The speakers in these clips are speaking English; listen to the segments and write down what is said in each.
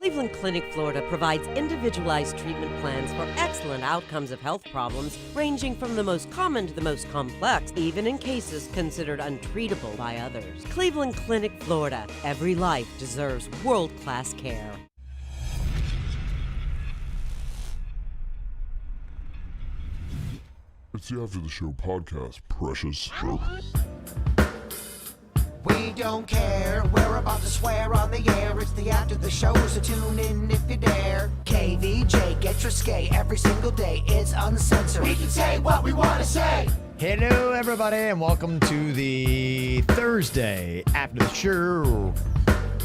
Cleveland Clinic, Florida provides individualized treatment plans for excellent outcomes of health problems ranging from the most common to the most complex, even in cases considered untreatable by others. Cleveland Clinic, Florida. Every life deserves world-class care. It's the After the Show podcast, precious. We don't care, we're about to swear on the air. It's the After the Show, so tune in if you dare. KVJ, get risque every single day. It's uncensored. We can say what we want to say. Hello, everybody, and welcome to the Thursday After the Show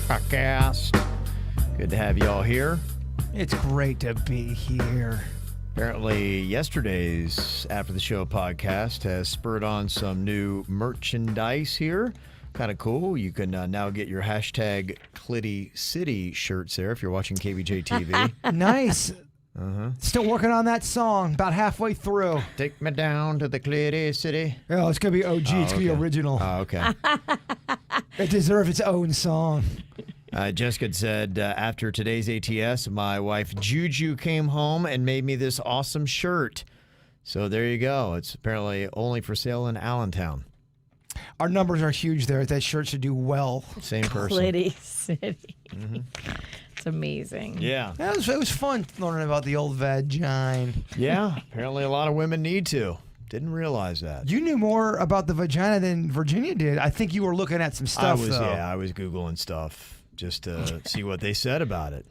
podcast. Good to have you all here. It's great to be here. Apparently, yesterday's After the Show podcast has spurred on some new merchandise here. Kind of cool. You can now get your hashtag Clitty City shirts there if you're watching KVJ TV. Nice. Still working on that song. About halfway through. Take me down to the Clitty City. Oh, it's going to be OG. It's going to be original. Oh, okay. It deserves its own song. Jessica said, after today's ATS, my wife Juju came home and made me this awesome shirt. So there you go. It's apparently only for sale in Allentown. Our numbers are huge there. That shirt should do well. Same person. Clitty City. It's amazing. Yeah. It was fun learning about the old vagina. Yeah. Apparently a lot of women need to. Didn't realize that. You knew more about the vagina than Virginia did. I think you were looking at some stuff, though. I was Googling stuff just to see what they said about it.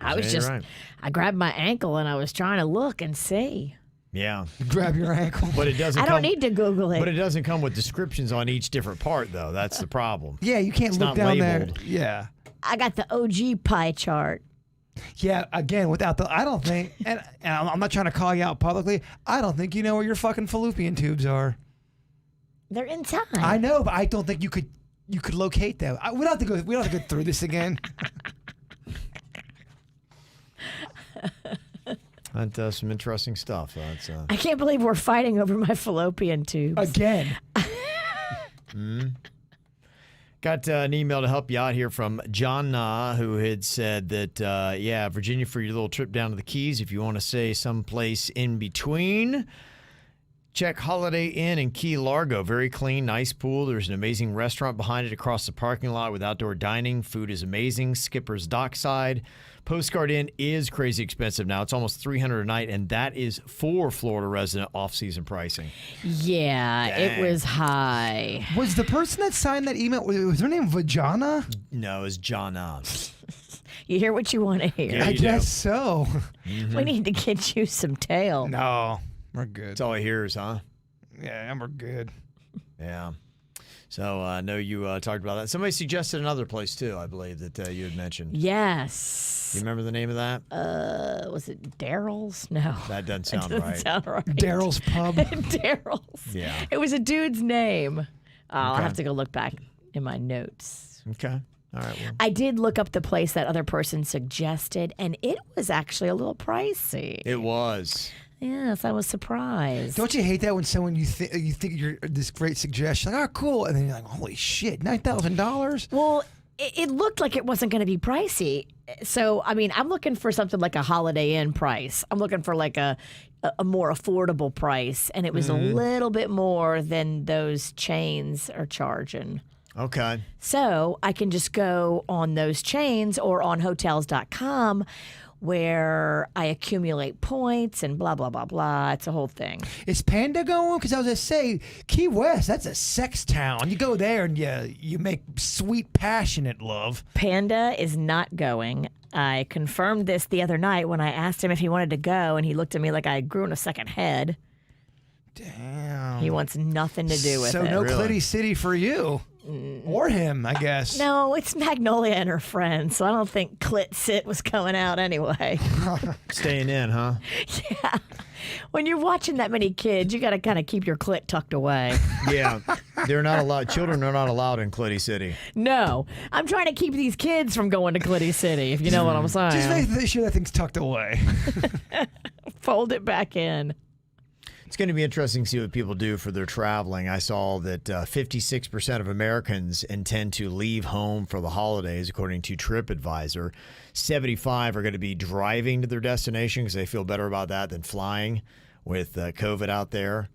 I grabbed my ankle and I was trying to look and see. Yeah. Grab your ankle. But it doesn't I don't need to Google it. But it doesn't come with descriptions on each different part, though. That's the problem. Yeah, you can't look down labeled. there. Yeah. I got the OG pie chart. Yeah, again, without the, I don't think, and I'm not trying to call you out publicly, I don't think you know where your fucking fallopian tubes are. They're inside. I know, but I don't think you could locate them. We don't have to go through this again. That's some interesting stuff. I can't believe we're fighting over my fallopian tubes. Again. Got an email to help you out here from John Na, who had said that, Virginia, for your little trip down to the Keys, if you want to stay someplace in between, check Holiday Inn in Key Largo. Very clean, nice pool. There's an amazing restaurant behind it across the parking lot with outdoor dining. Food is amazing. Skipper's Dockside. Postcard Inn is crazy expensive now. It's almost $300 a night, and that is for Florida resident off-season pricing. Yeah, Dang. It was high. Was the person that signed that email, was her name Vajana? No, it's John Na. You hear what you want to hear. Yeah, I you do. guess so. We need to get you some tail. No, we're good. That's all he hears, huh? Yeah, we're good. Yeah. So I know you talked about that. Somebody suggested another place, too, I believe, that you had mentioned. Yes. You remember the name of that? Was it Daryl's? No. That doesn't sound Doesn't right. sound right. Daryl's Pub. Daryl's. Yeah. It was a dude's name. I'll Okay. have to go look back in my notes. Okay. All right. Well. I did look up the place that other person suggested, and it was actually a little pricey. It was. Yes, I was surprised. Don't you hate that when someone you think you're this great suggestion, like, oh, cool, and then you're like, holy shit, $9,000? Well, it looked like it wasn't going to be pricey. So, I mean, I'm looking for something like a Holiday Inn price. I'm looking for like a more affordable price, and it was a little bit more than those chains are charging. Okay. So I can just go on those chains or on hotels.com where I accumulate points and blah, blah, blah, blah. It's a whole thing. Is Panda going? Because I was going to say, Key West, that's a sex town. You go there and you make sweet, passionate love. Panda is not going. I confirmed this the other night when I asked him if he wanted to go, and he looked at me like I grew in a second head. Damn. He wants nothing to do with so it. no Really? Clitty City for you. Or him, I guess. No, it's Magnolia and her friends, so I don't think Clit Sit was coming out anyway. Staying in, huh? Yeah. When you're watching that many kids, you got to kind of keep your clit tucked away. Yeah. They're not allowed. Children are not allowed in Clitty City. No, I'm trying to keep these kids from going to Clitty City, if you know what I'm saying. Just make sure that thing's tucked away. Fold it back in. It's going to be interesting to see what people do for their traveling. I saw that 56% of Americans intend to leave home for the holidays, according to TripAdvisor. 75% are going to be driving to their destination because they feel better about that than flying with COVID out there.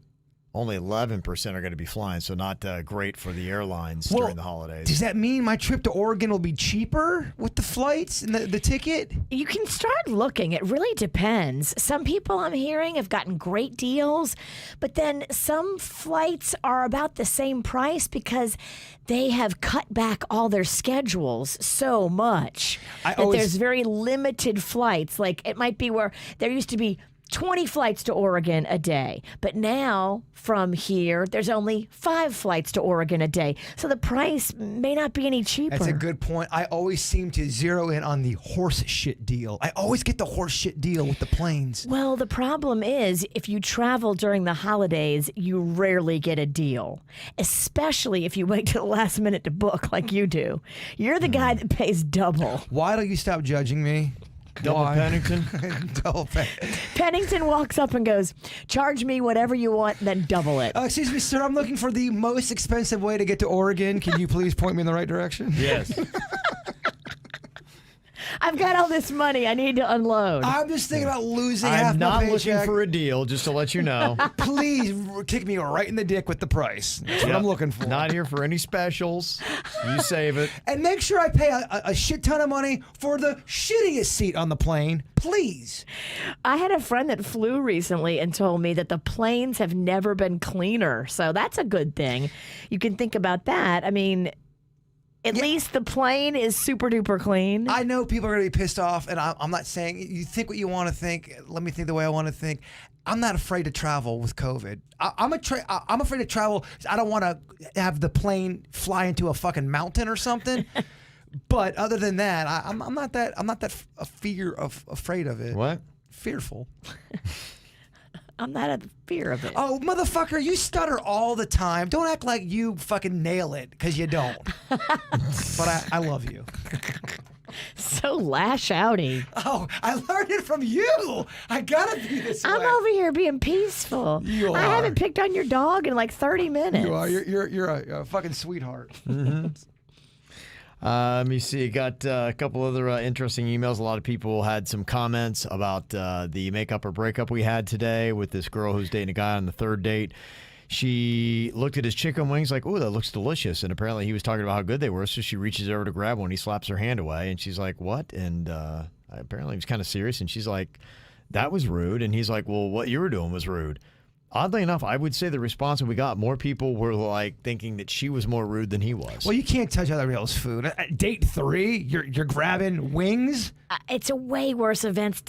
Only 11% are going to be flying, so not great for the airlines during the holidays. Does that mean my trip to Oregon will be cheaper with the flights and the ticket? You can start looking. It really depends. Some people I'm hearing have gotten great deals, but then some flights are about the same price because they have cut back all their schedules so much that there's very limited flights. Like it might be where there used to be 20 flights to Oregon a day. But now, from here, there's only 5 flights to Oregon a day. So the price may not be any cheaper. That's a good point. I always seem to zero in on the horse shit deal. I always get the horse shit deal with the planes. Well, the problem is, if you travel during the holidays, you rarely get a deal. Especially if you wait till the last minute to book like you do. You're the guy that pays double. Why don't you stop judging me? Double Pennington? Double Pennington. Pennington walks up and goes, charge me whatever you want, then double it. Excuse me, sir. I'm looking for the most expensive way to get to Oregon. Can you please point me in the right direction? Yes. I've got all this money. I need to unload. I'm just thinking about losing half I'm my not paycheck. looking for a deal, just to let you know. Please kick me right in the dick with the price. That's what I'm looking for. Not here for any specials. You save it. And make sure I pay a shit ton of money for the shittiest seat on the plane. Please. I had a friend that flew recently and told me that the planes have never been cleaner. So that's a good thing. You can think about that. I mean, at least the plane is super duper clean. I know people are going to be pissed off, and I'm not saying you think what you want to think. Let me think the way I want to think. I'm not afraid to travel with COVID. I'm afraid to travel. I don't want to have the plane fly into a fucking mountain or something. But other than that, I'm not that afraid of it. What? Fearful. I'm not a fear of it. Oh, motherfucker, you stutter all the time. Don't act like you fucking nail it, because you don't. But I love you. So lash outy. Oh, I learned it from you. I gotta be this way. I'm over here being peaceful. You I are. haven't picked on your dog in like 30 minutes. You are. You're a fucking sweetheart. Mm-hmm. Let me see. Got a couple other interesting emails. A lot of people had some comments about the makeup or breakup we had today with this girl who's dating a guy on the third date. She looked at his chicken wings like, "Oh, that looks delicious." And apparently he was talking about how good they were. So she reaches over to grab one. He slaps her hand away. And she's like, "What?" And apparently he was kind of serious. And she's like, "That was rude." And he's like, "Well, what you were doing was rude." Oddly enough, I would say the response that we got, more people were like thinking that she was more rude than he was. Well, you can't touch other people's food. Date 3, you're grabbing wings. It's a way worse offense.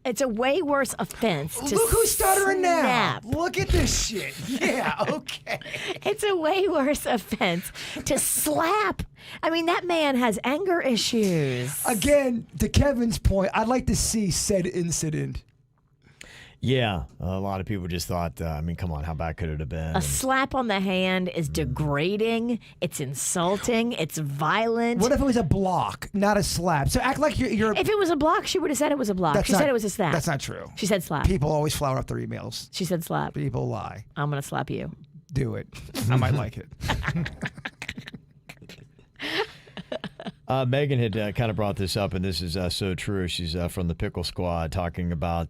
It's a way worse offense. To Look who's stuttering snap. now. Look at this shit. Yeah, okay. It's a way worse offense to slap. I mean, that man has anger issues. Again, to Kevin's point, I'd like to see said incident. Yeah, a lot of people just thought, I mean, come on, how bad could it have been? A slap on the hand is degrading. It's insulting. It's violent. What if it was a block, not a slap? So act like you're. If it was a block, she would have said it was a block. She said it was a slap. That's not true. She said slap. People always flower up their emails. She said slap. People lie. I'm going to slap you. Do it. I might like it. Megan had kind of brought this up, and this is so true. She's from the Pickle Squad, talking about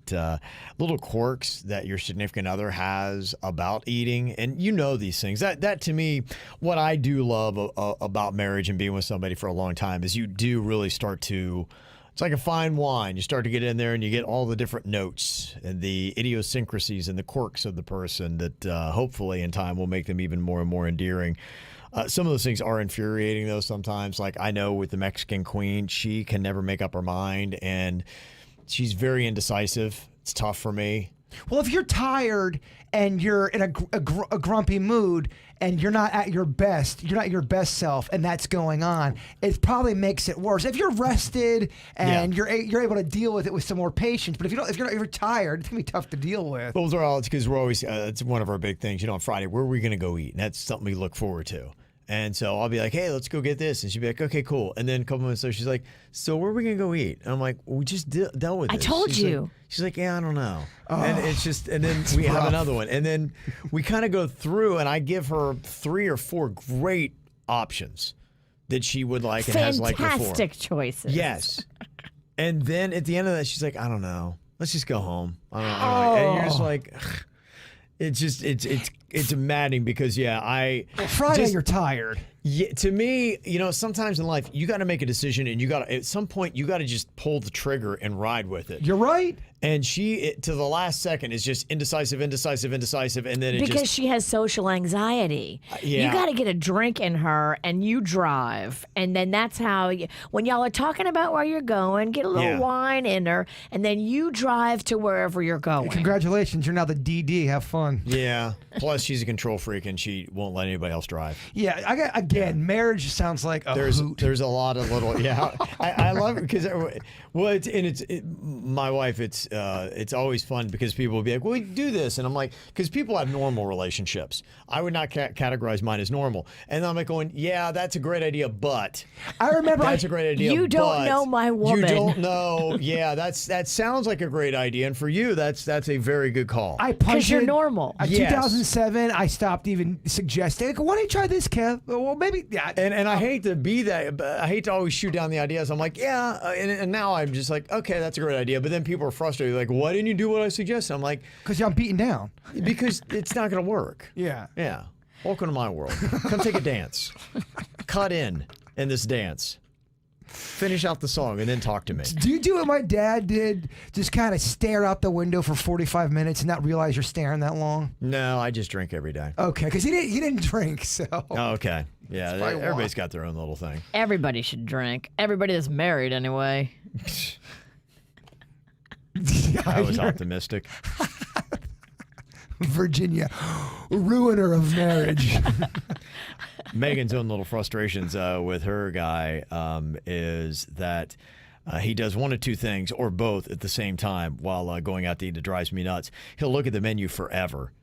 little quirks that your significant other has about eating. And you know these things. That to me, what I do love about marriage and being with somebody for a long time is you do really start to, it's like a fine wine. You start to get in there and you get all the different notes and the idiosyncrasies and the quirks of the person that hopefully in time will make them even more and more endearing. Some of those things are infuriating, though, sometimes. Like, I know with the Mexican queen, she can never make up her mind, and she's very indecisive. It's tough for me. Well, if you're tired and you're in a grumpy mood and you're not at your best, you're not your best self, and that's going on, it probably makes it worse. If you're rested and you're able to deal with it with some more patience, but if you're tired, it's gonna be tough to deal with. Those are all, it's because we're always, it's one of our big things. You know, on Friday, where are we going to go eat? And that's something we look forward to. And so I'll be like, hey, let's go get this. And she'll be like, okay, cool. And then a couple minutes later, she's like, so where are we going to go eat? And I'm like, well, we just dealt with I this. told you. She's like, yeah, I don't know. And it's just, and then we have another one. And then we kind of go through and I give her 3 or 4 great options that she would like and has liked before. Fantastic choices. Yes. And then at the end of that, she's like, I don't know. Let's just go home. I don't know. And you're just like, ugh. It's maddening because Friday you're tired. Yeah, to me, sometimes in life you got to make a decision, and at some point you got to just pull the trigger and ride with it. You're right. And she, to the last second, is just indecisive, and then because she has social anxiety. Yeah. You got to get a drink in her, and you drive, and then that's how. When y'all are talking about where you're going, get a little wine in her, and then you drive to wherever you're going. Congratulations, you're now the DD. Have fun. Yeah. Plus, she's a control freak, and she won't let anybody else drive. Yeah. Again, marriage sounds like a hoot. There's a lot of little. Yeah. I love it because my wife. It's always fun because people will be like, well, we do this. And I'm like, because people have normal relationships. I would not categorize mine as normal. And I'm like going, yeah, that's a great idea, but. I remember. That's a great idea, You don't know my woman. You don't know. Yeah, that sounds like a great idea. And for you, that's a very good call. Because you're normal. In 2007, I stopped even suggesting, why don't you try this, Kev? Well, maybe, yeah. And I hate to be that, but I hate to always shoot down the ideas. I'm like, yeah. And now I'm just like, okay, that's a great idea. But then people are frustrated. Like, why didn't you do what I suggested? I'm like, because I'm beaten down. Because it's not going to work. Yeah. Yeah. Welcome to my world. Come take a dance. Cut in this dance. Finish out the song and then talk to me. Do you do what my dad did? Just kind of stare out the window for 45 minutes and not realize you're staring that long? No, I just drink every day. Okay, because he didn't drink, so. Oh, okay. Yeah, everybody's got their own little thing. Everybody should drink. Everybody that's married, anyway. I was optimistic. Virginia, ruiner of marriage. Megan's own little frustrations with her guy is that he does one of two things or both at the same time while going out to eat. It drives me nuts. He'll look at the menu forever.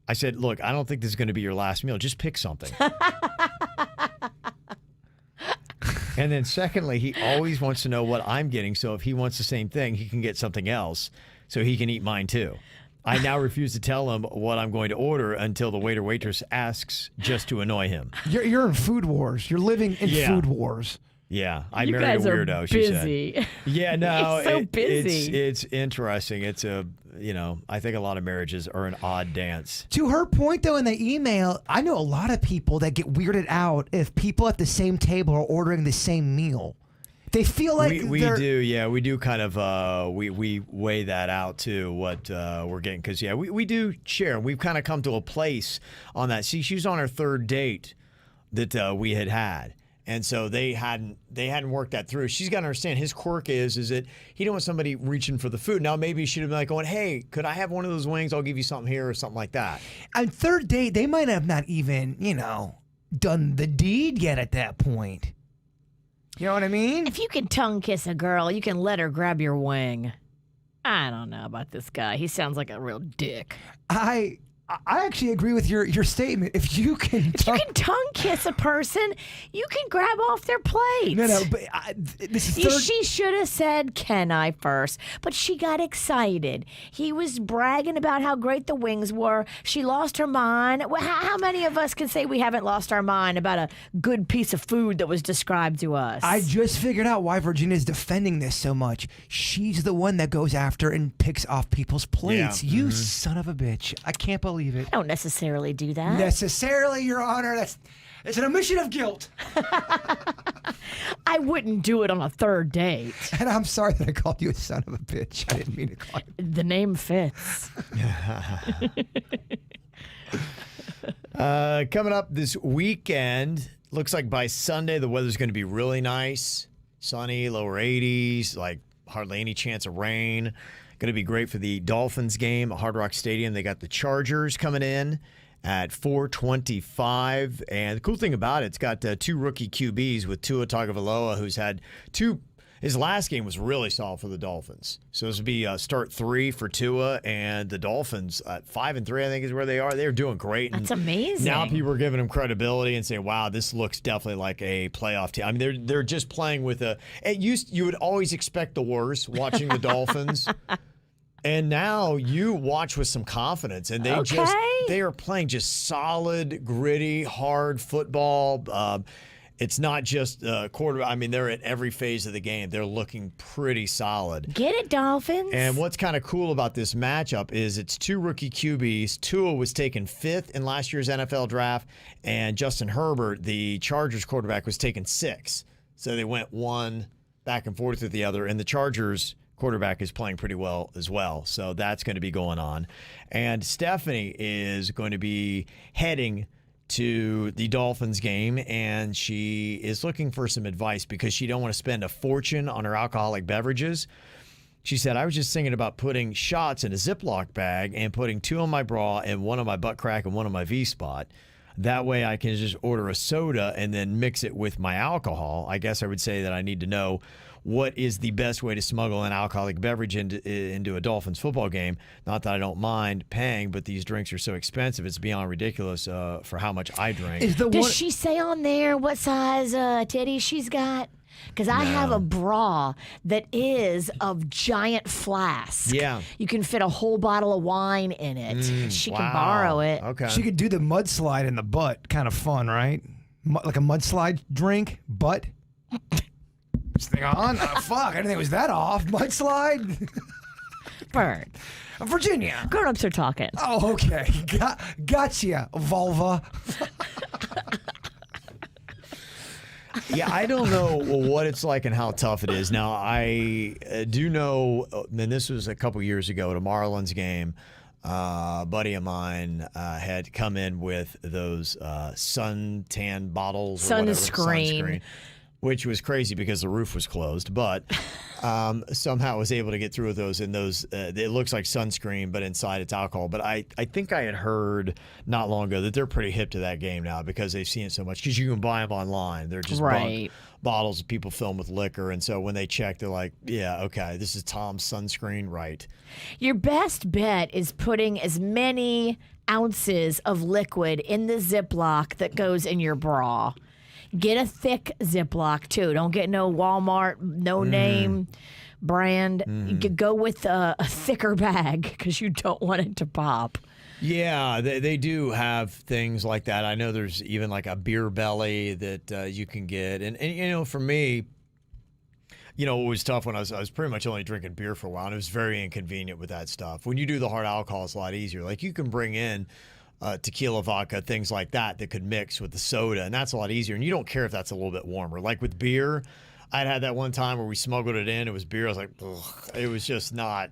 I said, look, I don't think this is going to be your last meal. Just pick something. And then secondly, he always wants to know what I'm getting. So if he wants the same thing, he can get something else so he can eat mine too. I now refuse to tell him what I'm going to order until the waiter waitress asks just to annoy him. You're in food wars. You're living in food wars. Yeah, I you married guys a weirdo, are she busy. said. Yeah, no, He's so busy. It's interesting. It's I think a lot of marriages are an odd dance. To her point, though, in the email, I know a lot of people that get weirded out if people at the same table are ordering the same meal. They feel like we do kind of we weigh that out too, what we're getting, because we do share. We've kind of come to a place on that. See, she was on her third date that we had. And so they hadn't worked that through. She's got to understand his quirk is that he don't want somebody reaching for the food. Now maybe she should have been like going, hey, could I have one of those wings? I'll give you something here or something like that. On third date, they might have not even, done the deed yet at that point. You know what I mean? If you can tongue kiss a girl, you can let her grab your wing. I don't know about this guy. He sounds like a real dick. I actually agree with your statement. If you can tongue kiss a person, you can grab off their plate. No, but this is third. She should have said, "Can I?" first, but she got excited. He was bragging about how great the wings were. She lost her mind. Well, how many of us can say we haven't lost our mind about a good piece of food that was described to us? I just figured out why Virginia's defending this so much. She's the one that goes after and picks off people's plates. Yeah. You son of a bitch. I can't believe it. I don't necessarily do that. Necessarily, Your Honor. It's an admission of guilt. I wouldn't do it on a third date. And I'm sorry that I called you a son of a bitch. I didn't mean to call you. The name fits. Coming up this weekend, looks like by Sunday the weather's going to be really nice. Sunny, lower 80s, like hardly any chance of rain. Going to be great for the Dolphins game at Hard Rock Stadium. They got the Chargers coming in at 4:25. And the cool thing about it's got two rookie QBs with Tua Tagovailoa, who's had two His last game was really solid for the Dolphins. So this would be start 3 for Tua, and the Dolphins at 5-3, I think, is where they are. They're doing great. That's amazing. Now people are giving them credibility and saying, "Wow, this looks definitely like a playoff team." I mean, they're just playing with a. You would always expect the worst watching the Dolphins. And now you watch with some confidence, and they are playing just solid, gritty, hard football. It's not just quarter. I mean, they're at every phase of the game. They're looking pretty solid. Get it, Dolphins. And what's kind of cool about this matchup is it's 2 rookie QBs. Tua was taken 5th in last year's NFL draft, and Justin Herbert, the Chargers quarterback, was taken 6th. So they went one back and forth with the other, and the Chargers quarterback is playing pretty well as well. So that's going to be going on. And Stephanie is going to be heading to the Dolphins game, and she is looking for some advice because she don't want to spend a fortune on her alcoholic beverages. She said, I was just thinking about putting shots in a Ziploc bag and putting 2 on my bra and 1 on my butt crack and 1 on my V-spot. That way I can just order a soda and then mix it with my alcohol. I guess I would say that I need to know what is the best way to smuggle an alcoholic beverage into a Dolphins football game. Not that I don't mind paying, but these drinks are so expensive. It's beyond ridiculous for how much I drink. Does she say on there what size titties she's got? Because I have a bra that is of giant flask. Yeah. You can fit a whole bottle of wine in it. She can Wow. borrow it. Okay. She could do the mudslide in the butt. Kind of fun, right? Like a mudslide drink, butt. Just think on. Fuck, I didn't think it was that off. Mudslide. Bird. Virginia. Grown-ups are talking. Oh, okay. Gotcha, vulva. Yeah, I don't know what it's like and how tough it is. Now, I do know, and this was a couple years ago at a Marlins game, a buddy of mine had come in with those suntan bottles or whatever, sunscreen, which was crazy because the roof was closed, but somehow was able to get through with those. And those, it looks like sunscreen, but inside it's alcohol. But I think I had heard not long ago that they're pretty hip to that game now because they've seen it so much. Because you can buy them online. They're just bunk bottles of people filled with liquor. And so when they check, they're like, yeah, okay, this is Tom's sunscreen, right? Your best bet is putting as many ounces of liquid in the Ziploc that goes in your bra. Get a thick Ziploc, too. Don't get no Walmart, no name brand. You could go with a thicker bag because you don't want it to pop. Yeah, they do have things like that. I know there's even like a beer belly that you can get. And you know, for me, you know, it was tough when I was pretty much only drinking beer for a while, and it was very inconvenient with that stuff. When you do the hard alcohol, it's a lot easier. Like you can bring in tequila, vodka, things like that could mix with the soda, and that's a lot easier. And you don't care if that's a little bit warmer. Like with beer, I'd had that one time where we smuggled it in. It was beer. I was like, ugh, it was just not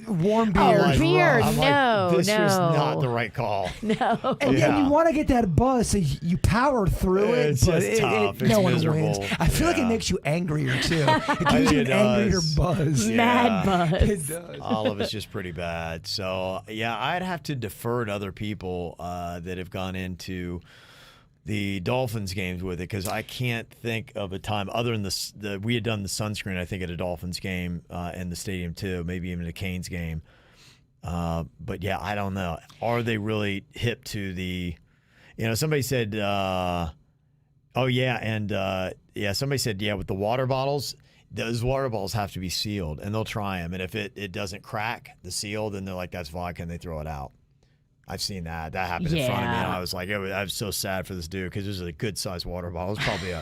warm beer. Oh, beer, I'm no, like, this no. was not the right call. No. And you want to get that buzz, so you power through it. It's but just tough. It's no one miserable. wins. I feel like it Yeah. makes you angrier too. It gives you an angrier buzz. Yeah. Mad buzz. It does. All of it's just pretty bad. So, yeah, I'd have to defer to other people that have gone into the Dolphins games with it because I can't think of a time other than we had done the sunscreen, I think, at a Dolphins game in the stadium too, maybe even a Canes game. But, yeah, I don't know. Are they really hip to the – you know, somebody said somebody said, yeah, with the water bottles – those water bottles have to be sealed, and they'll try them. And if it doesn't crack the seal, then they're like, that's vodka, and they throw it out. I've seen that. That happened in front of me, and I was like, I was so sad for this dude because it was a good-sized water bottle. It was probably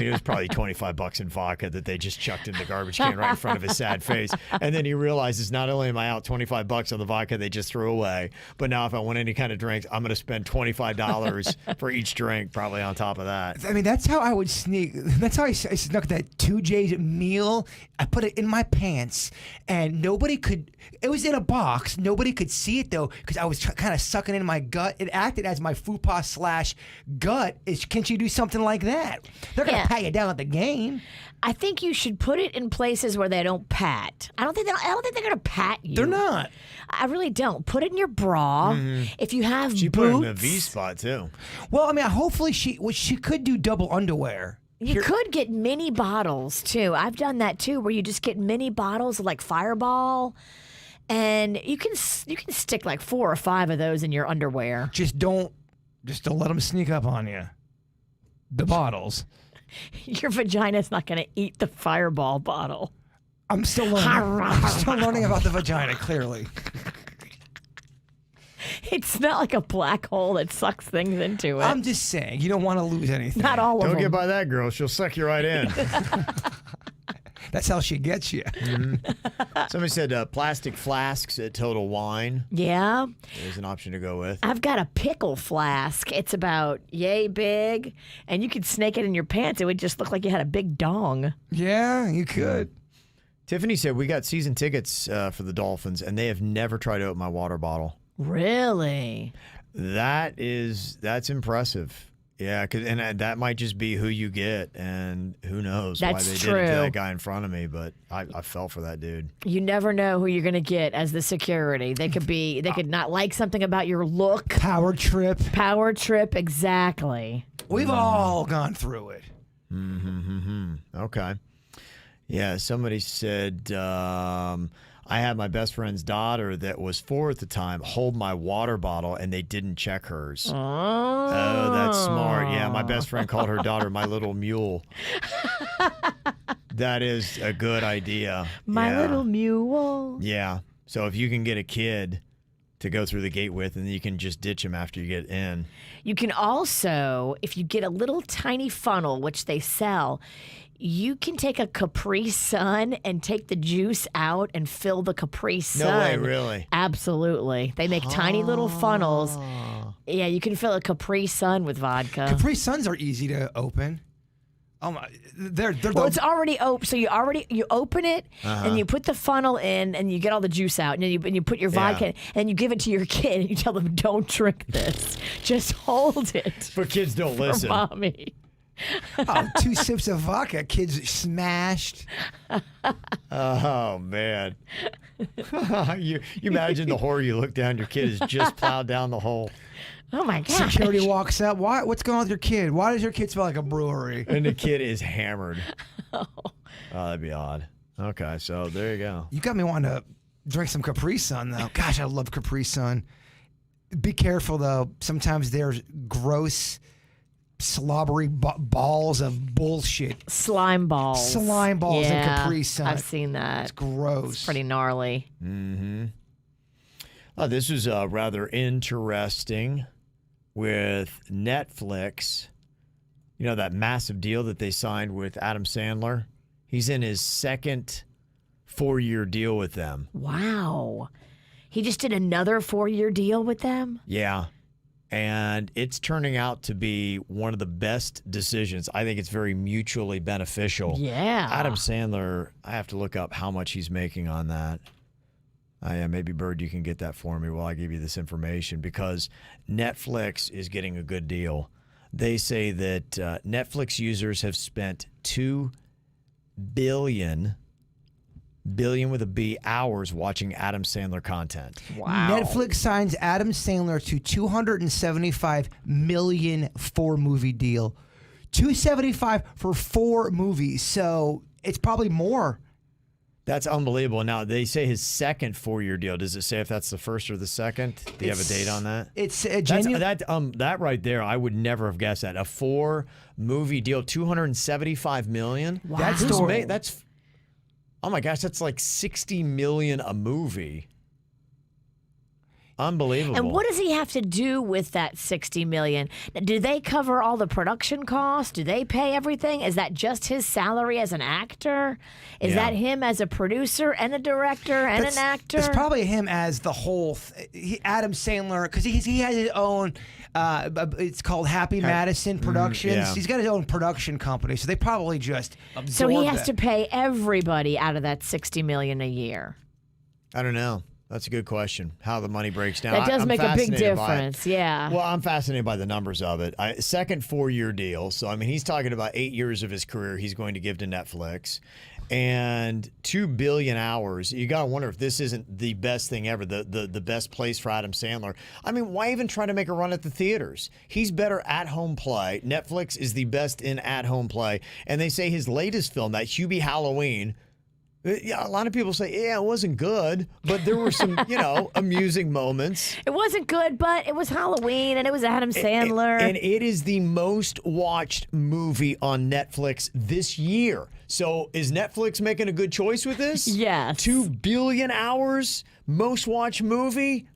it was probably $25 in vodka that they just chucked in the garbage can right in front of his sad face. And then he realizes not only am I out $25 on the vodka they just threw away, but now if I want any kind of drinks, I'm going to spend $25 for each drink, probably on top of that. I mean, that's how I would sneak. That's how I snuck that 2J's meal. I put it in my pants, and nobody could. It was in a box. Nobody could see it though, because I was kind of sucking in my gut. It acted as my fupa / gut. Can't you do something like that? They're gonna pat you down at the game. I think you should put it in places where they don't pat. I don't think they're gonna pat you. They're not. I really don't. Put it in your bra. If you have She boots. put it in a V spot too. Well, I mean, hopefully she could do double underwear. You could get mini bottles too. I've done that too, where you just get mini bottles of like Fireball, and you can stick like 4 or 5 of those in your underwear. Just don't let them sneak up on you. The bottles. Your vagina's not going to eat the Fireball bottle. I'm still learning about the vagina, clearly. It's not like a black hole that sucks things into it. I'm just saying, you don't want to lose anything. Not all of them. Don't get by that girl. She'll suck you right in. That's how she gets you. Somebody said plastic flasks at Total Wine. Yeah. There's an option to go with. I've got a pickle flask. It's about yay big, and you could snake it in your pants. It would just look like you had a big dong. Yeah, you could. Tiffany said we got season tickets for the Dolphins, and they have never tried to open my water bottle. Really? That's impressive. Yeah, and that might just be who you get, and who knows why they did it to that guy in front of me. But I fell for that dude. You never know who you're going to get as the security. They could not like something about your look. Power trip, exactly. We've all gone through it. Okay. Yeah, somebody said I had my best friend's daughter that was 4 at the time hold my water bottle, and they didn't check hers. Oh, that's smart. Yeah, my best friend called her daughter my little mule. That is a good idea. My little mule. Yeah. So if you can get a kid to go through the gate with, and then you can just ditch him after you get in. You can also, if you get a little tiny funnel, which they sell, you can take a Capri Sun and take the juice out and fill the Capri Sun. No way, really? Absolutely. They make tiny little funnels. Yeah, you can fill a Capri Sun with vodka. Capri Suns are easy to open. Oh my, they're well, it's already open, so you open it and you put the funnel in and you get all the juice out, and then you put your vodka in, and you give it to your kid and you tell them, don't drink this, just hold it. But kids don't listen. Mommy. Oh, 2 sips of vodka, kids smashed. Oh man, you imagine the horror you look down, your kid has just plowed down the hole. Oh my gosh. Security walks up. What's going on with your kid? Why does your kid smell like a brewery? And the kid is hammered. Oh, that'd be odd. Okay, so there you go. You got me wanting to drink some Capri Sun, though. Gosh, I love Capri Sun. Be careful, though. Sometimes there's gross, slobbery balls of bullshit. Slime balls. Slime balls in Capri Sun. I've seen that. It's gross. It's pretty gnarly. Mm-hmm. Oh, this is rather interesting with Netflix. You know, that massive deal that they signed with Adam Sandler? He's in his second 4-year deal with them. Wow. He just did another 4-year deal with them? Yeah. And it's turning out to be one of the best decisions. I think it's very mutually beneficial. Yeah. Adam Sandler, I have to look up how much he's making on that. Yeah, maybe, Bird, you can get that for me while I give you this information, because Netflix is getting a good deal. They say that Netflix users have spent 2 billion with a B hours watching Adam Sandler content. Wow. Netflix signs Adam Sandler to $275 million 4-movie deal. $275 for 4 movies, so it's probably more. That's unbelievable. Now, they say his second 4-year deal. Does it say if that's the first or the second? Do you have a date on that? It's a genuine... That right there, I would never have guessed that. A 4-movie deal, $275 million? Wow. That's oh my gosh, that's like $60 million a movie. Unbelievable. And what does he have to do with that $60 million? Do they cover all the production costs? Do they pay everything? Is that just his salary as an actor? Is that him as a producer and a director and an actor? It's probably him as the whole Adam Sandler, because he has his own. It's called Happy Madison Productions. Yeah. He's got his own production company, so they probably just absorb so he has to pay everybody out of that $60 million a year. I don't know. That's a good question, how the money breaks down. That does I'm make a big fascinated by it. difference, yeah. Well, I'm fascinated by the numbers of it. Second 4-year deal. So, I mean, he's talking about 8 years of his career he's going to give to Netflix. And 2 billion hours. You got to wonder if this isn't the best thing ever, the best place for Adam Sandler. I mean, why even try to make a run at the theaters? He's better at-home play. Netflix is the best in at-home play. And they say his latest film, that Hubie Halloween, yeah, a lot of people say, yeah, it wasn't good, but there were some, amusing moments. It wasn't good, but it was Halloween, and it was Adam Sandler. And it is the most watched movie on Netflix this year. So is Netflix making a good choice with this? Yes. 2 billion hours, most watched movie?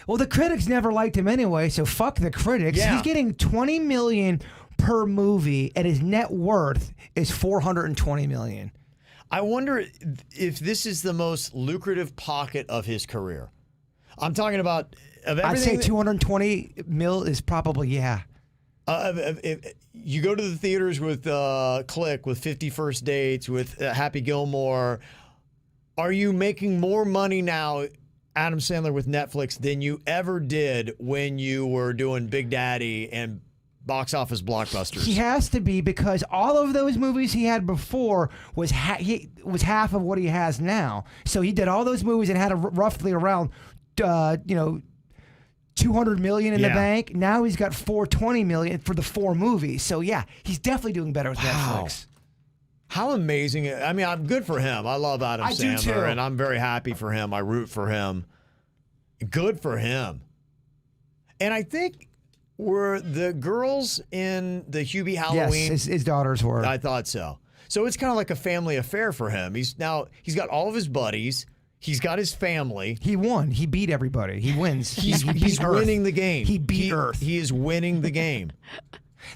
Well, the critics never liked him anyway, so fuck the critics. Yeah. He's getting $20 million per movie, and his net worth is $420 million. I wonder if this is the most lucrative pocket of his career. I'm talking about of everything. I'd say 220 mil is probably, yeah. If you go to the theaters with Click, with 50 First Dates, with Happy Gilmore, are you making more money now, Adam Sandler, with Netflix than you ever did when you were doing Big Daddy and box office blockbusters? He has to be, because all of those movies he had before was half of what he has now. So he did all those movies and had roughly around, 200 million in the bank. Now he's got 420 million for the 4 movies. So yeah, he's definitely doing better with Netflix. How amazing. I mean, I'm good for him. I love Adam Sandler, do too. And I'm very happy for him. I root for him. Good for him. And I think were the girls in the Hubie Halloween? Yes, his daughters were. I thought so. So it's kind of like a family affair for him. He's got all of his buddies. He's got his family. He won. He beat everybody. He wins. He's winning the game. He beat Earth. He is winning the game.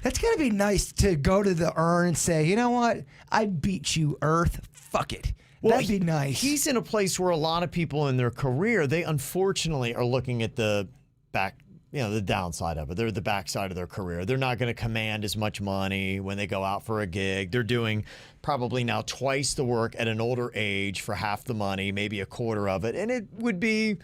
That's got to be nice to go to the urn and say, you know what? I beat you, Earth. Fuck it. Well, that'd be nice. He's in a place where a lot of people in their career, they unfortunately are looking at the back, the downside of it. They're the backside of their career. They're not going to command as much money when they go out for a gig. They're doing probably now twice the work at an older age for half the money, maybe a quarter of it. And it would be,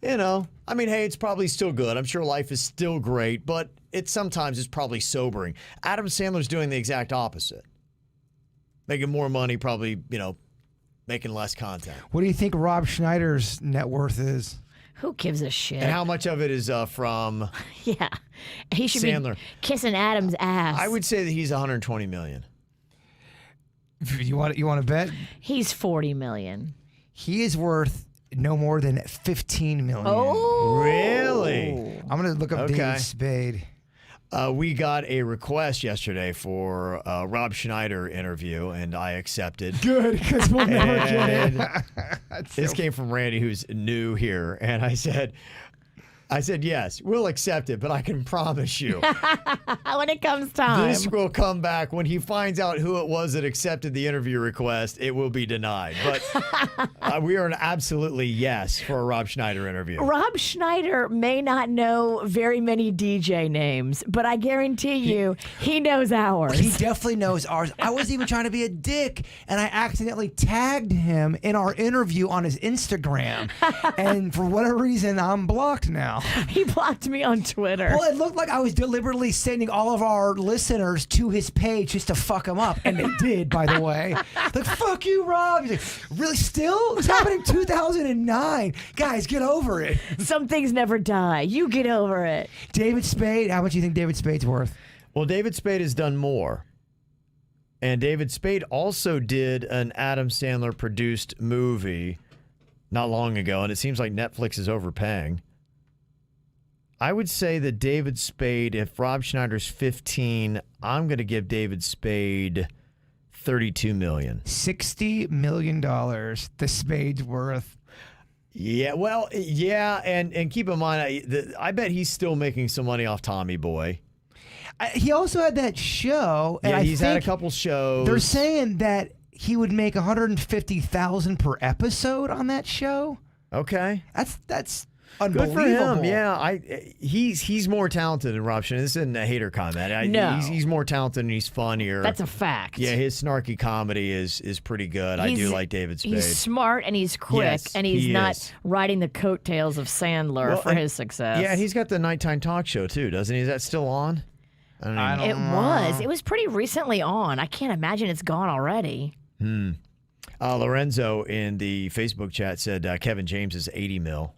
hey, it's probably still good. I'm sure life is still great, but sometimes it's probably sobering. Adam Sandler's doing the exact opposite. Making more money, probably, making less content. What do you think Rob Schneider's net worth is? Who gives a shit? And how much of it is from yeah. He should Sandler? Be kissing Adam's ass. I would say that he's 120 million. You want to bet? He's 40 million. He is worth no more than 15 million. Oh. Really? I'm going to look up David Spade. We got a request yesterday for a Rob Schneider interview, and I accepted. Good, because we'll never get it. This came from Randy, who's new here, and I said, yes, we'll accept it, but I can promise you. When it comes time. This will come back. When he finds out who it was that accepted the interview request, it will be denied. But we are an absolutely yes for a Rob Schneider interview. Rob Schneider may not know very many DJ names, but I guarantee you he knows ours. He definitely knows ours. I wasn't even trying to be a dick, and I accidentally tagged him in our interview on his Instagram. And for whatever reason, I'm blocked now. He blocked me on Twitter. Well, it looked like I was deliberately sending all of our listeners to his page just to fuck him up. And they did, by the way. Like, fuck you, Rob. He's like, really, still? It's happened in 2009. Guys, get over it. Some things never die. You get over it. David Spade, how much do you think David Spade's worth? Well, David Spade has done more. And David Spade also did an Adam Sandler produced movie not long ago, and it seems like Netflix is overpaying. I would say that David Spade, if Rob Schneider's 15, I'm going to give David Spade $32 million. $60 million, the Spade's worth. Yeah, well, yeah, and keep in mind, I bet he's still making some money off Tommy Boy. He also had that show. And yeah, he's had a think couple shows. They're saying that he would make $150,000 per episode on that show. Okay. That's Good for unbelievable. him. Yeah, he's more talented than Rob Schneider. This isn't a hater comment. No. He's more talented and he's funnier. That's a fact. Yeah, his snarky comedy is pretty good. I do like David Spade. He's smart and he's quick, Yes, and he's he not is. riding the coattails of Sandler for his success. Yeah, he's got the nighttime talk show too, doesn't he? Is that still on? I don't know. It was. It was pretty recently on. I can't imagine it's gone already. Lorenzo in the Facebook chat said Kevin James is 80 mil.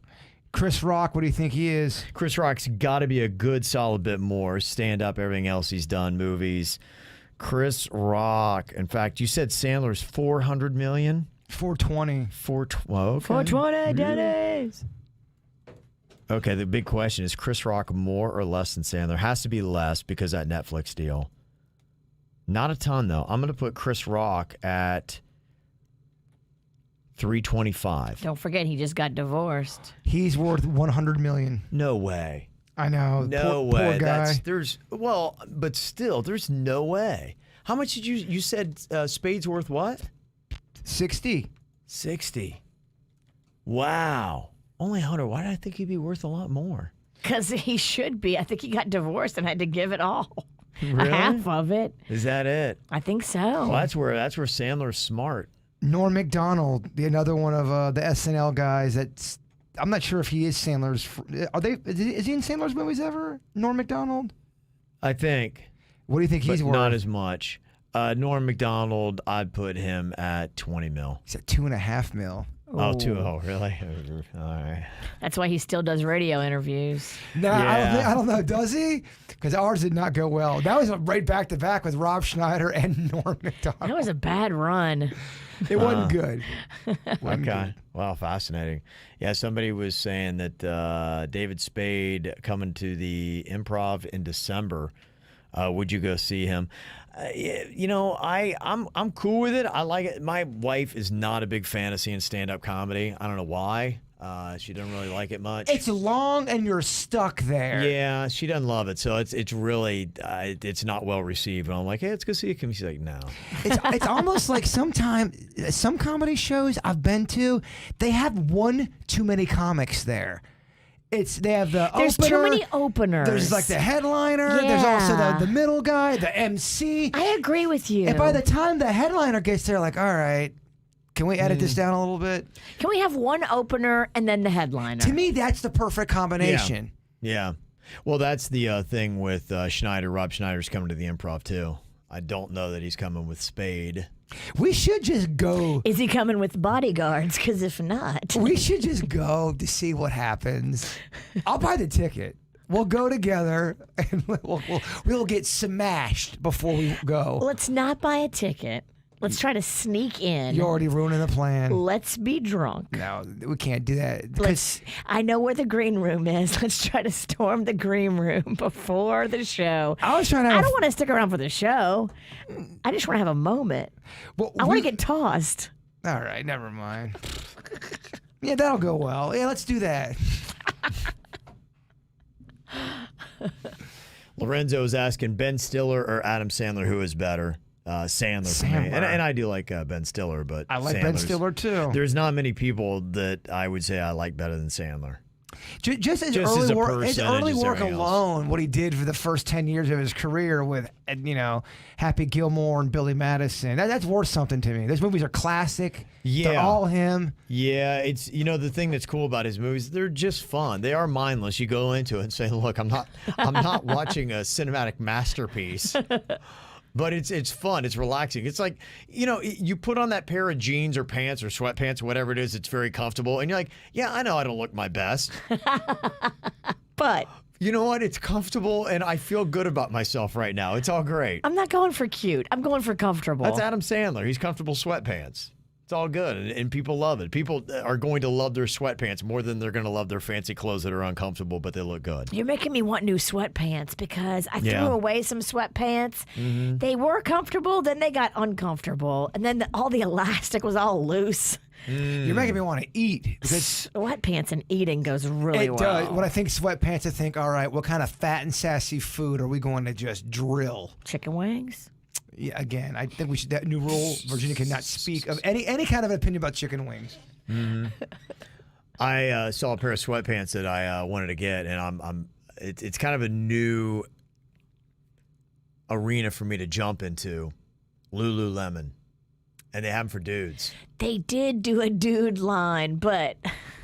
Chris Rock, what do you think he is? Chris Rock's got to be a good solid bit more. Stand up, everything else he's done, movies. Chris Rock. In fact, you said Sandler's 400 million? 420. 420. Okay. 420 Denny's. Okay, the big question is Chris Rock more or less than Sandler? Has to be less because of that Netflix deal. Not a ton, though. I'm going to put Chris Rock at 325. Don't forget, he just got divorced. He's worth 100 million. No way. I know. No poor, way. Poor guy. But still, there's no way. How much did you said Spade's worth what? 60. 60. Wow. Only 100. Why did I think he'd be worth a lot more? Because he should be. I think he got divorced and had to give it all. Really? Half of it. Is that it? I think so. Well, that's where Sandler's smart. Norm Macdonald, another one of the SNL guys. I'm not sure if he is Sandler's. Is he in Sandler's movies ever? Norm Macdonald? I think. What do you think he's but worth? not as much. Norm Macdonald, I'd put him at 20 mil. He's at 2.5 mil. Oh, really? All right. That's why he still does radio interviews. Nah, Yeah. I don't know. Does he? Because ours did not go well. That was right back to back with Rob Schneider and Norm Macdonald. That was a bad run. It wasn't good. Okay. Wow, fascinating. Yeah, somebody was saying that David Spade coming to the Improv in December. Would you go see him? I'm cool with it. I like it. My wife is not a big fan of seeing stand-up comedy. I don't know why. She doesn't really like it much. It's long and you're stuck there. Yeah, she doesn't love it. So it's really it's not well received. And I'm like, hey, let's go see it. She's like, no. It's almost like some comedy shows I've been to, they have one too many comics there. They have the There's opener. too many openers. There's like the headliner. Yeah. There's also the middle guy, the MC. I agree with you. And by the time the headliner gets there, like, all right, can we edit this down a little bit? Can we have one opener and then the headliner? To me, that's the perfect combination. Yeah. Well, that's the thing with Schneider. Rob Schneider's coming to the Improv, too. I don't know that he's coming with Spade. We should just go. Is he coming with bodyguards? Because if not, We should just go to see what happens. I'll buy the ticket. We'll go together and we'll get smashed before we go. let's not buy a ticket. Let's try to sneak in. You're already ruining the plan. Let's be drunk. No, we can't do that. Because I know where the green room is. Let's try to storm the green room before the show. I was trying to. I don't want to stick around for the show. I just want to have a moment. Well, I want to get tossed. All right, never mind. Yeah, that'll go well. Yeah, let's do that. Lorenzo is asking Ben Stiller or Adam Sandler, who is better? Sandler for me. And I do like Ben Stiller, but I like Ben Stiller too. There's not many people that I would say I like better than Sandler. Just his Just early as a work, his person and early just work everything else. alone, what he did for the first 10 years of his career with, Happy Gilmore and Billy Madison, that's worth something to me. Those movies are classic. They're Yeah. all him. Yeah, it's the thing that's cool about his movies, they're just fun. They are mindless. You go into it and say, look, I'm not watching a cinematic masterpiece. But it's fun. It's relaxing. It's like, you put on that pair of jeans or pants or sweatpants or whatever it is, it's very comfortable. And you're like, yeah, I know I don't look my best. But You know what? It's comfortable and I feel good about myself right now. It's all great. I'm not going for cute. I'm going for comfortable. That's Adam Sandler. He's comfortable sweatpants. It's all good, and people love it. People are going to love their sweatpants more than they're going to love their fancy clothes that are uncomfortable, but they look good. You're making me want new sweatpants because I Yeah. threw away some sweatpants. They were comfortable, then they got uncomfortable, and then all the elastic was all loose. You're making me want to eat. Because Sweatpants and eating goes really it well. does. When I think sweatpants, I think, all right, what kind of fat and sassy food are we going to just drill? Chicken wings? Yeah, again, I think we should, that new rule, Virginia cannot speak of any kind of opinion about chicken wings. I saw a pair of sweatpants that I wanted to get, and it's kind of a new arena for me to jump into, Lululemon, and they have them for dudes. They did do a dude line, but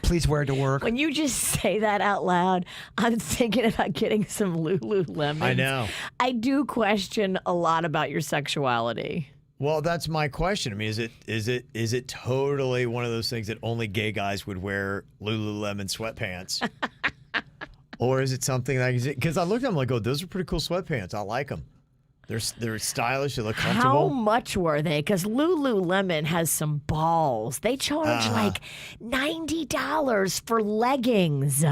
Please wear it to work. when you just say that out loud, I'm thinking about getting some Lululemon. I know. I do question a lot about your sexuality. Well, that's my question. I mean, is it totally one of those things that only gay guys would wear Lululemon sweatpants? Or is it something like, because I looked at them like, oh, those are pretty cool sweatpants. I like them. They're stylish. They look comfortable. How much were they? Because Lululemon has some balls. They charge like $90 for leggings.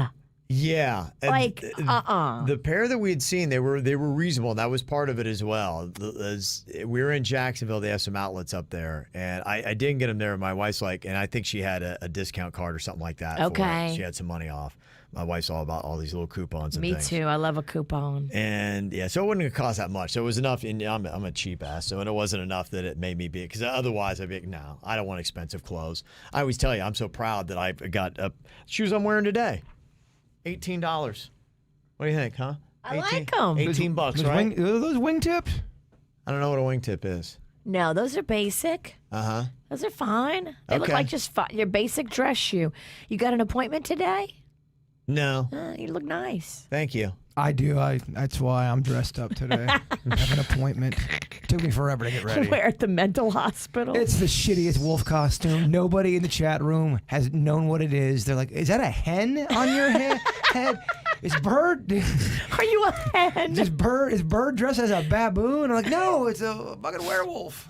Yeah. And Like, the pair that we had seen, they were reasonable. And that was part of it as well. We were in Jacksonville. They have some outlets up there. And I didn't get them there. My wife's like, and I think she had a discount card or something like that. Okay. She had some money off. My wife's all about all these little coupons and Me things. too. I love a coupon. And yeah, so it wouldn't have cost that much. So it was enough. And I'm a cheap ass, so it wasn't enough that it made me be. Because otherwise, I'd be like, no, I don't want expensive clothes. I always tell you, I'm so proud that I got shoes I'm wearing today. $18. What do you think, huh? I like them. $18, right? Are those wingtips? I don't know what a wingtip is. No, those are basic. Uh-huh. Those are fine. They look Okay. like just your basic dress shoe. You got an appointment today? No. You look nice. Thank you. I do. That's why I'm dressed up today. I have an appointment. Took me forever to get ready. We're at the mental hospital. It's the shittiest wolf costume. Nobody in the chat room has known what it is. They're like, is that a hen on your head? Is Bird? Are you a hen? Is Bird dressed as a baboon? I'm like, no, it's a fucking werewolf.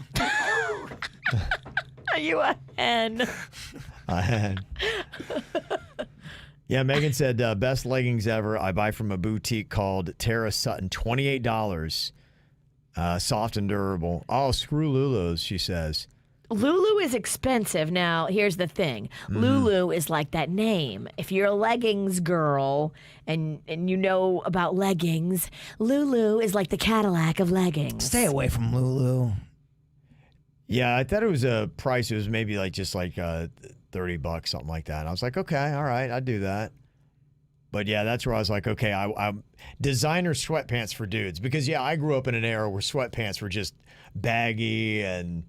Are you a hen? I had. Yeah, Megan said, best leggings ever. I buy from a boutique called Tara Sutton. $28. Soft and durable. Oh, screw Lulu's, she says. Lulu is expensive. Now, here's the thing. Lulu is like that name. If you're a leggings girl and you know about leggings, Lulu is like the Cadillac of leggings. Stay away from Lulu. Yeah, I thought it was a price. It was maybe like just like $30, something like that. And I was like, okay, all right, I'd do that. But yeah, that's where I was like, okay, I'm designer sweatpants for dudes. Because yeah, I grew up in an era where sweatpants were just baggy and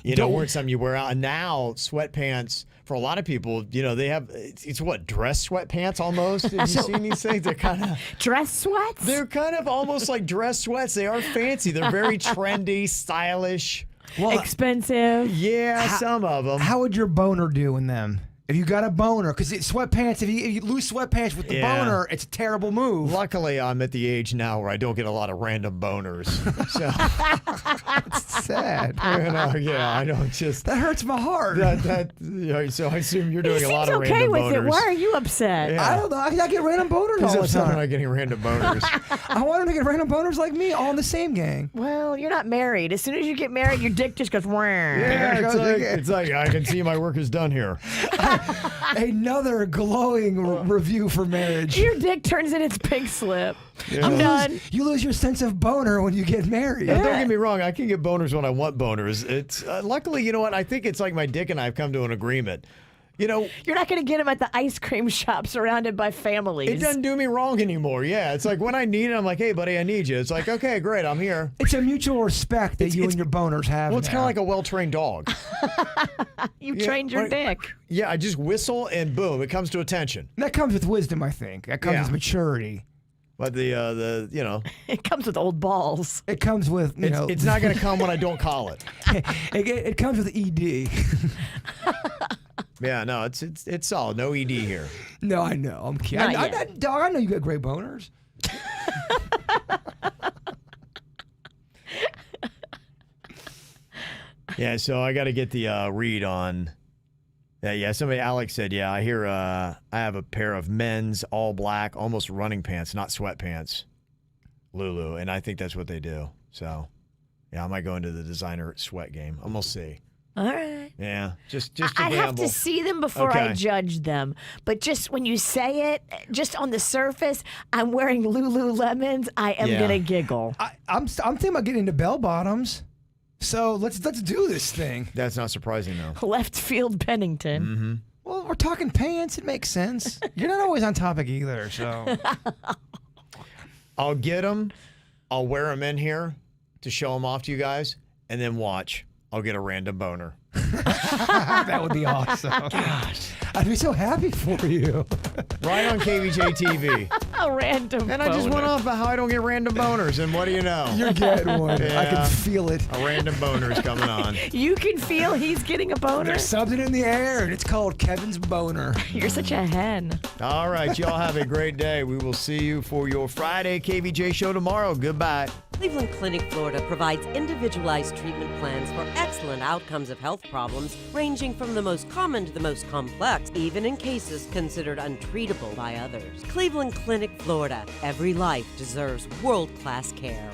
weren't something you wear out. And now sweatpants, for a lot of people, they have, it's what, dress sweatpants almost? Have you seen these things? They're kind of... Dress sweats? They're kind of almost like dress sweats. They are fancy. They're very trendy, stylish. Well, expensive. Yeah, some of them. How would your boner do in them? If you got a boner, because sweatpants, if you lose sweatpants with the boner, it's a terrible move. Luckily, I'm at the age now where I don't get a lot of random boners. So It's sad. I don't just... That hurts my heart. So I assume you're doing He a lot seems of okay random with boners. it. Why are you upset? Yeah. I don't know. I get random boners all the I'm time. not getting random boners. I want them to get random boners like me, all in the same gang. Well, you're not married. As soon as you get married, your dick just goes. Yeah, it's like I can see my work is done here. Another glowing review for marriage. Your dick turns in its pink slip. Yeah. I'm done. You lose your sense of boner when you get married. Now, don't get me wrong. I can get boners when I want boners. It's luckily, you know what? I think it's like my dick and I have come to an agreement. You're not going to get them at the ice cream shop surrounded by families. It doesn't do me wrong anymore. Yeah, it's like when I need it, I'm like, hey, buddy, I need you. It's like, okay, great, I'm here. It's a mutual respect that you and your boners have. Well, it's kind now. of like a well-trained dog. You trained your dick. Yeah, I just whistle and boom, it comes to attention. That comes with wisdom, I think. That comes with maturity. But the It comes with old balls. It comes with, it's not going to come when I don't call it. it comes with ED. Yeah, no, it's solid. No ED here. No, I know. I'm kidding. Not yet. Dog, I know you got great boners. Yeah, so I got to get the read on. Yeah, somebody, Alex said, yeah, I hear I have a pair of men's all black, almost running pants, not sweatpants, Lulu, and I think that's what they do. So, yeah, I might go into the designer sweat game. I'm going to see. All right. Yeah, just to I'd have gamble. to see them before I Okay. judge them. But just when you say it, just on the surface, I'm wearing Lululemons, I am Yeah. going to giggle. I'm thinking about getting into bell bottoms. So let's do this thing. That's not surprising, though. Left field Pennington. Mm-hmm. Well, we're talking pants. It makes sense. You're not always on topic either, so. I'll get them. I'll wear them in here to show them off to you guys, and then watch. I'll get a random boner. That would be awesome. Gosh. I'd be so happy for you. Right on KVJ TV. A random And I just went boner. off about how I don't get random boners, and what do you know? You're getting one. I Yeah. can feel it. A random boner is coming on. You can feel he's getting a boner. There's something in the air, and it's called Kevin's boner. You're such a hen. All right, y'all have a great day. We will see you for your Friday KVJ show tomorrow. Goodbye. Cleveland Clinic, Florida provides individualized treatment plans for excellent outcomes of health problems, ranging from the most common to the most complex, even in cases considered untreatable by others. Cleveland Clinic, Florida. Every life deserves world-class care.